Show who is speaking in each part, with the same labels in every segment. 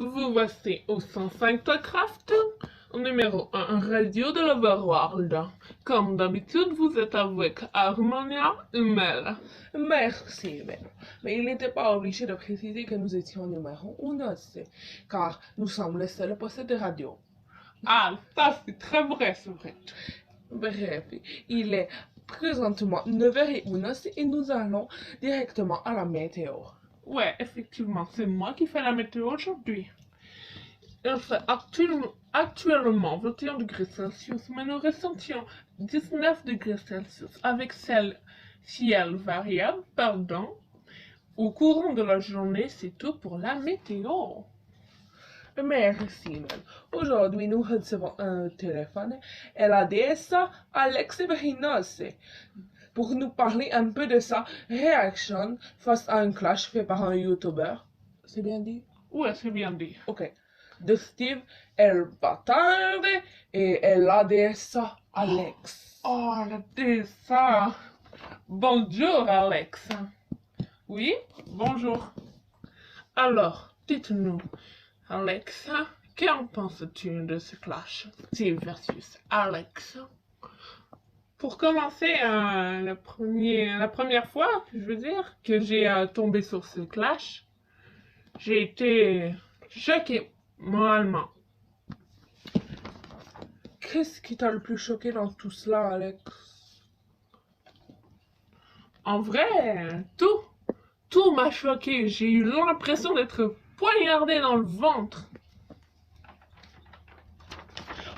Speaker 1: Vous voici au 105 Craft, numéro 1 radio de l'Overworld. Comme d'habitude, vous êtes avec Harmonia Hummel.
Speaker 2: Merci, mais il n'était pas obligé de préciser que nous étions numéro 1, car nous sommes le seul poste de radio.
Speaker 1: Ah, ça c'est très vrai, c'est vrai.
Speaker 2: Bref, il est présentement 9h01 et nous allons directement à la météo.
Speaker 1: Ouais, effectivement, c'est moi qui fais la météo aujourd'hui. Il fait actuellement 21 degrés Celsius, mais nous ressentions 19 degrés Celsius avec ciel variable, Au courant de la journée, c'est tout pour la météo.
Speaker 2: Merci, Mel. Aujourd'hui, nous recevons un téléphone et la déesse Alex Verinos pour nous parler un peu de sa réaction face à un clash fait par un YouTuber. C'est bien dit?
Speaker 1: Ouais, c'est bien dit.
Speaker 2: Ok. De Steve El Bâtard et la déesse Alex.
Speaker 1: Oh, la déesse. Bonjour, Alex. Oui, bonjour. Alors, dites-nous, Alex, qu'en penses-tu de ce clash, Steve versus Alex? Pour commencer, la première fois, je veux dire, que j'ai tombé sur ce clash, j'ai été choqué moralement.
Speaker 2: Qu'est-ce qui t'a le plus choqué dans tout cela, Alex?
Speaker 1: En vrai, tout m'a choqué. J'ai eu l'impression d'être poignardé dans le ventre.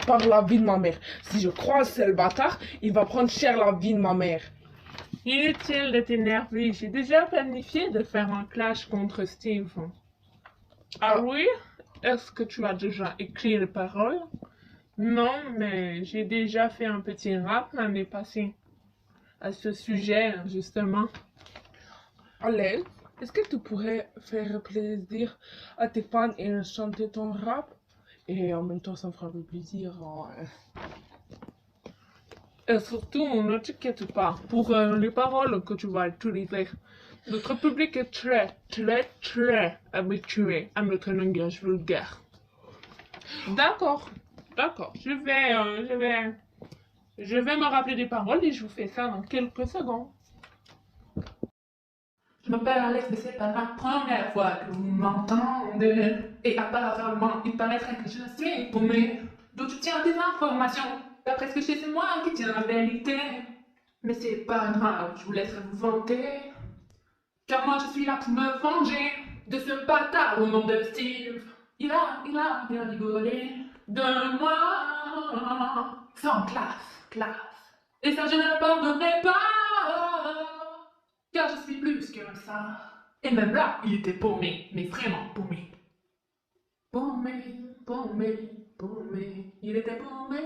Speaker 2: Par la vie de ma mère. Si je croise ce bâtard, il va prendre cher la vie de ma mère.
Speaker 1: Inutile de t'énerver. J'ai déjà planifié de faire un clash contre Steve. Ah oui? Est-ce que tu as déjà écrit les paroles? Non, mais j'ai déjà fait un petit rap l'année passée à ce sujet, justement.
Speaker 2: Alex, est-ce que tu pourrais faire plaisir à tes fans et chanter ton rap? Et en même temps, ça me fera plaisir.
Speaker 1: Et surtout, ne t'inquiète pas pour les paroles que tu vas utiliser. Notre public est très habitué à notre langage vulgaire. D'accord, je vais me rappeler des paroles et je vous fais ça dans quelques secondes. Je m'appelle Alex, mais c'est pas la première fois que vous m'entendez. Et apparemment, il paraîtrait que je suis paumé. D'où tu tiens tes informations? D'après ce que je sais, c'est moi qui tiens la vérité. Mais c'est pas grave, je vous laisserai vous vanter. Car moi je suis là pour me venger de ce bâtard au nom de Steve. Il a bien rigolé de moi. Sans classe. Et ça je ne le pardonnerai pas. Car je suis plus que ça. Et même là, il était paumé, mais vraiment paumé. Paumé. Il était paumé.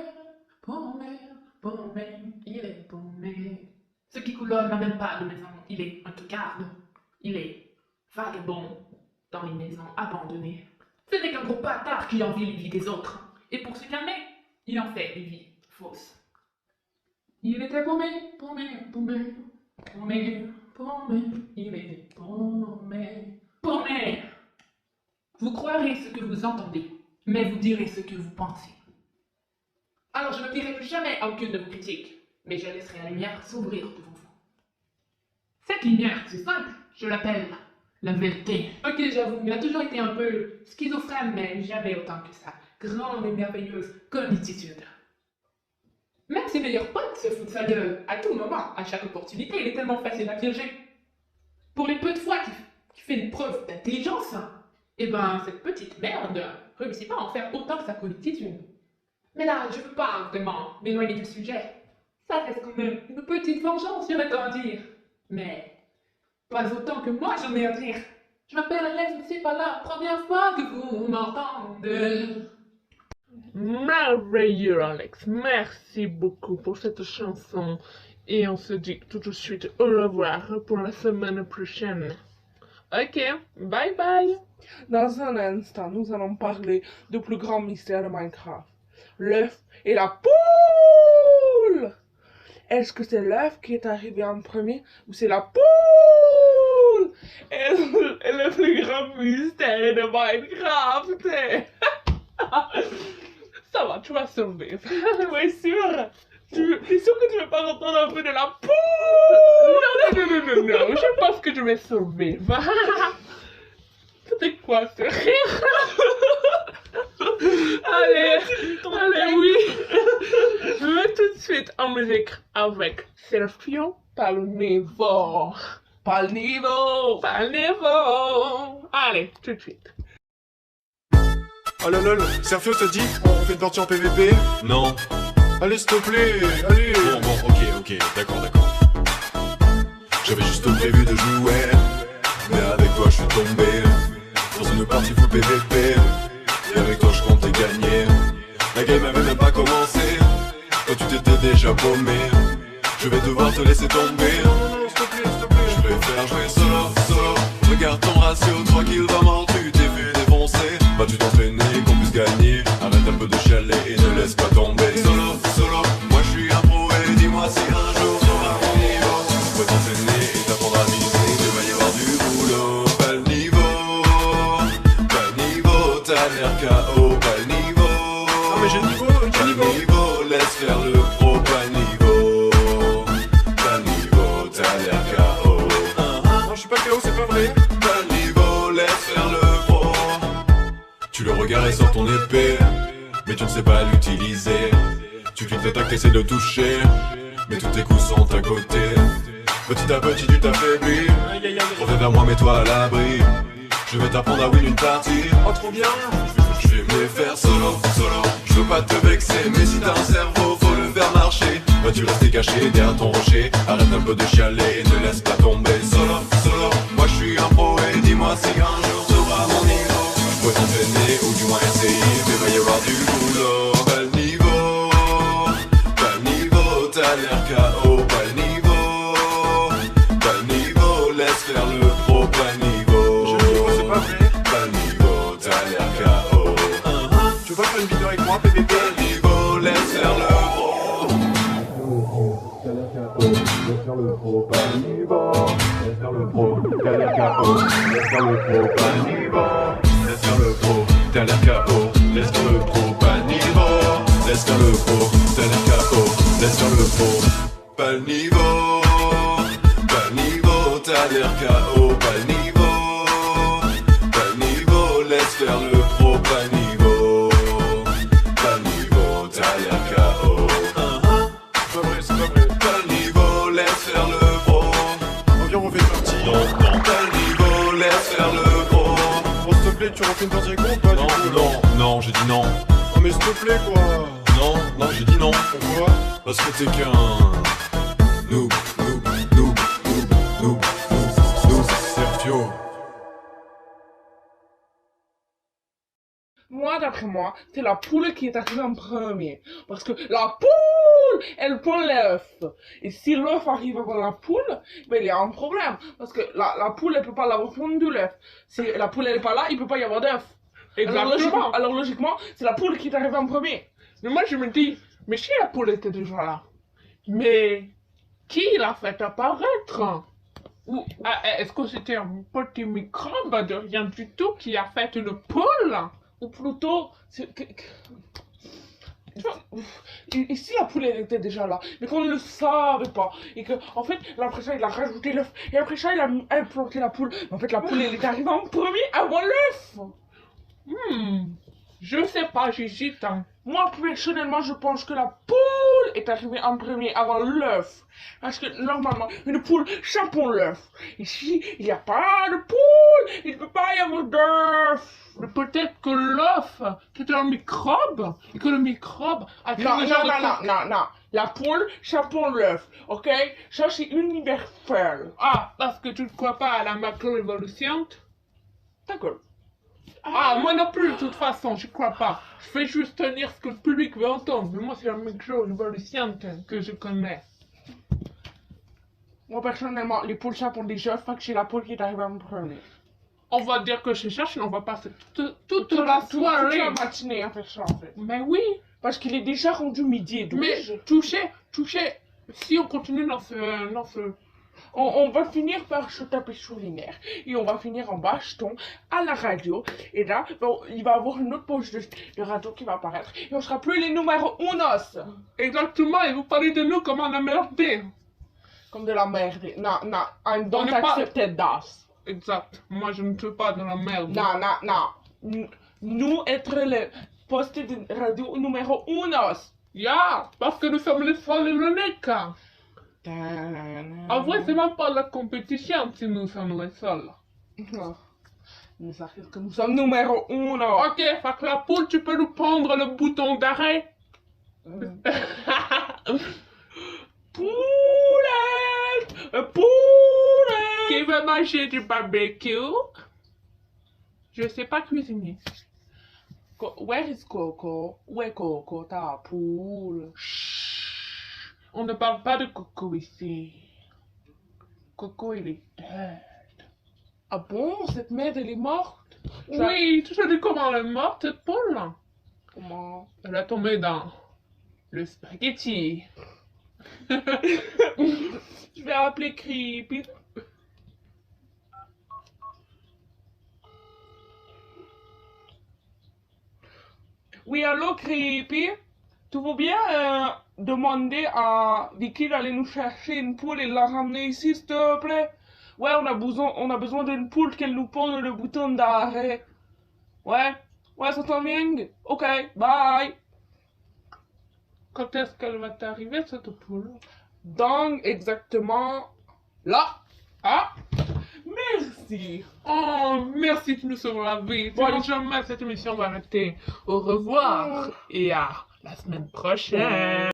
Speaker 1: Il est paumé. Ce qui coulonne n'a même pas de maison. Il est un tocarde. Il est vagabond dans les maisons abandonnées. Ce n'est qu'un gros bâtard qui envie les vies des autres. Et pour se calmer, il en fait des vies fausses. Il était paumé. Il est paumé. Vous croirez ce que vous entendez, mais vous direz ce que vous pensez. Alors je ne plierai plus jamais à aucune de vos critiques, mais je laisserai la lumière s'ouvrir devant vous. Cette lumière, c'est simple, je l'appelle la vérité. Ok, j'avoue, il a toujours été un peu schizophrène, mais jamais autant que ça. Grande et merveilleuse connitude. Même ses meilleurs potes se foutent de sa gueule, à tout moment, à chaque opportunité, il est tellement facile à piéger. Pour les peu de fois qu'il fait une preuve d'intelligence, eh ben, cette petite merde réussit pas à en faire autant que sa connitude. Mais là, je veux pas vraiment m'éloigner du sujet. Ça reste quand même une petite vengeance, j'irais t'en dire. Mais pas autant que moi j'en ai à dire. Je m'appelle Alex, mais c'est pas la première fois que vous m'entendez. Merveilleux, Alex. Merci beaucoup pour cette chanson. Et on se dit tout de suite au revoir pour la semaine prochaine. Ok, bye bye.
Speaker 2: Dans un instant, nous allons parler du plus grand mystère de Minecraft. L'œuf et la poule! Est-ce que c'est l'œuf qui est arrivé en premier ou c'est la poule poule est le plus grand mystère de Minecraft. Ça va, tu vas survivre. Oui, sûr. T'es sûr que tu veux pas entendre un peu de la poule? Non, je pense que je vais survivre. C'était quoi ce rire? Allez, oui. Je vais tout de suite en musique avec Sergio Palnivo. Palnivo. Allez, tout de suite.
Speaker 3: Oh là là, Sergio t'a dit on fait une partie en PVP?
Speaker 4: Non.
Speaker 3: Allez s'il te plaît, allez.
Speaker 4: Bon, ok, d'accord. J'avais juste prévu de jouer, mais avec toi je suis tombé dans une partie full PVP. Et avec toi je comptais gagner. La game avait même pas commencé, toi tu t'étais déjà paumé. Je vais devoir te laisser tomber.
Speaker 3: S'il te plaît.
Speaker 4: Je vais faire jouer solo. Regarde ton ratio, 3 kills vraiment tu t'es fait défoncer. Vas-tu t'entraîner qu'on puisse gagner? Arrête un peu de chialer et ne laisse pas tomber. Solo, moi je suis un pro et dis-moi si un jour t'auras mon niveau. Tu peux t'entraîner et t'apprendre à miser, il va y avoir du boulot. Pas le niveau, t'as l'air KO. Pas le niveau,
Speaker 3: Ah mais j'ai le niveau,
Speaker 4: pas le niveau, laisse faire le pro. Pas le niveau, t'as l'air KO.
Speaker 3: Non je suis pas KO, c'est pas vrai.
Speaker 4: Pas le niveau, laisse faire le pro. Tu le regardes et sors ton épée, mais tu ne sais pas l'utiliser. Tu cliques l'attaque, t'essaies de toucher, mais tous tes coups sont à côté. Petit à petit tu t'affaiblis. Reviens vers moi, mets-toi à l'abri. Je vais t'apprendre à win une partie.
Speaker 3: Oh trop bien.
Speaker 4: Je vais me les faire solo. Je veux pas te vexer, mais si t'as un cerveau, faut le faire marcher. Vas-tu rester caché derrière ton rocher? Arrête un peu de chialer et ne laisse pas tomber. Solo, moi je suis un pro et dis-moi si un jour t'auras mon niveau. Je peux t'entraîner ou du moins essayer, mais va y avoir du boulot. Pas le niveau, t'as l'air KO. Pas le niveau, laisse faire le pro. Pas le niveau,
Speaker 3: J'ai le niveau, c'est pas vrai.
Speaker 4: pas le niveau, t'as l'air KO.
Speaker 3: Tu veux pas faire une vidéo avec moi PVP?
Speaker 4: Pas le niveau, laisse faire le pro.
Speaker 5: Laisse faire le pro, pas le niveau. Laisse faire le pro, t'as l'air KO. Laisse faire le pro, pas le niveau.
Speaker 4: Laisse faire le pro, t'as l'air KO. Laisse faire le pro, pas le niveau. Laisse faire le pro, t'as l'air KO. Laisse faire le pro, pas le niveau. Pas le niveau, t'as l'air KO. Pas le niveau, laisse faire le pro. Pas le niveau, t'as l'air KO.
Speaker 3: C'est pas vrai.
Speaker 4: Pas le niveau, laisse faire le pro.
Speaker 3: On vient, on fait une partie.
Speaker 4: Non, pas le niveau, laisse faire le pro.
Speaker 3: Bon s'il te plaît, tu refais une partie avec moi ou pas du coup?
Speaker 4: Non, j'ai dit non.
Speaker 3: Oh mais s'il te plaît quoi.
Speaker 4: Non, j'ai dit non.
Speaker 3: Pourquoi?
Speaker 4: Parce que t'es qu'un noob, Sergio.
Speaker 2: Moi, d'après moi, c'est la poule qui est arrivée en premier. Parce que la poule, elle pond l'œuf. Et si l'œuf arrive avant la poule, ben, il y a un problème. Parce que la poule, elle peut pas l'avoir pondu l'œuf. Si la poule, elle est pas là, il peut pas y avoir d'œuf. Alors logiquement, c'est la poule qui est arrivée en premier. Mais moi, je me dis, mais si la poule était déjà là, mais qui l'a fait apparaître? Ou est-ce que c'était un petit microbe de rien du tout qui a fait une poule? Ou plutôt, et si la poule elle était déjà là, mais qu'on ne le savait pas, et que en fait, après ça il a rajouté l'œuf, et après ça il a implanté la poule, mais en fait la poule elle est arrivée en premier avant l'œuf. Je sais pas, j'hésite. Moi personnellement je pense que la poule est arrivée en premier avant l'œuf. Parce que normalement une poule ça pond l'œuf. Ici il n'y a pas de poule, il ne peut pas y avoir d'œuf. Mais peut-être que l'œuf c'est un microbe et que le microbe a non. La poule ça pond l'œuf, ok? Ça c'est universel. Ah, parce que tu ne crois pas à la macro-évolution? D'accord. Ah, moi non plus, de toute façon, je crois pas. Je fais juste tenir ce que le public veut entendre. Mais moi, c'est la micro-évolution que je connais. Moi, personnellement, les poules, ça pour des œufs, fait que c'est la poule qui est arrivée en premier. On va dire que c'est ça, sinon on va passer toute la soirée. Toute la matinée à faire ça, en fait. Mais oui. Parce qu'il est déjà rendu midi et 12. Mais toucher, si on continue dans ce On va finir par se taper sur les nerfs. Et on va finir en baston à la radio. Et là, bon, il va y avoir une autre poche de radio qui va apparaître. Et on sera plus les numéros unos.
Speaker 6: Exactement, et vous parlez de nous comme on a merdé.
Speaker 2: Comme de la merde. Non, non, I'm
Speaker 6: On
Speaker 2: don't
Speaker 6: n'est pas-
Speaker 2: accept that.
Speaker 6: Exact. Moi, je ne veux pas de la merde.
Speaker 2: Non, non, non. Nous être le poste de radio numéro unos.
Speaker 6: Yeah, parce que nous sommes les seuls et l'unique. En vrai, c'est même pas la compétition si nous sommes les seuls.
Speaker 2: Non. Mais ça fait que nous sommes numéro uno.
Speaker 6: Ok, fait que la poule, tu peux nous prendre le bouton d'arrêt?
Speaker 2: Poulet! Poulet!
Speaker 6: Qui veut manger du barbecue? Je sais pas cuisiner.
Speaker 2: Where is Coco? Où est Coco, ta poule?
Speaker 6: Chut, on ne parle pas de Coco ici. Coco, il est dead.
Speaker 2: Ah bon, cette merde, elle est morte?
Speaker 6: Oui, tu sais comment elle est morte, cette poule?
Speaker 2: Comment?
Speaker 6: Elle est tombée dans le spaghetti.
Speaker 2: Je vais appeler Creepy. Oui, allô, Creepy? Tu veux bien demander à Vicky d'aller nous chercher une poule et de la ramener ici, s'il te plaît? Ouais, on a besoin d'une poule qu'elle nous pose le bouton d'arrêt. Ouais, ça t'en vient? Ok, bye.
Speaker 6: Quand est-ce qu'elle va t'arriver, cette poule?
Speaker 2: Donc, exactement là.
Speaker 6: Ah!
Speaker 2: Merci.
Speaker 6: Oh, merci, tu nous sauves la vie.
Speaker 2: Bon,
Speaker 6: Jamais cette émission va arrêter. Au revoir et à la semaine prochaine.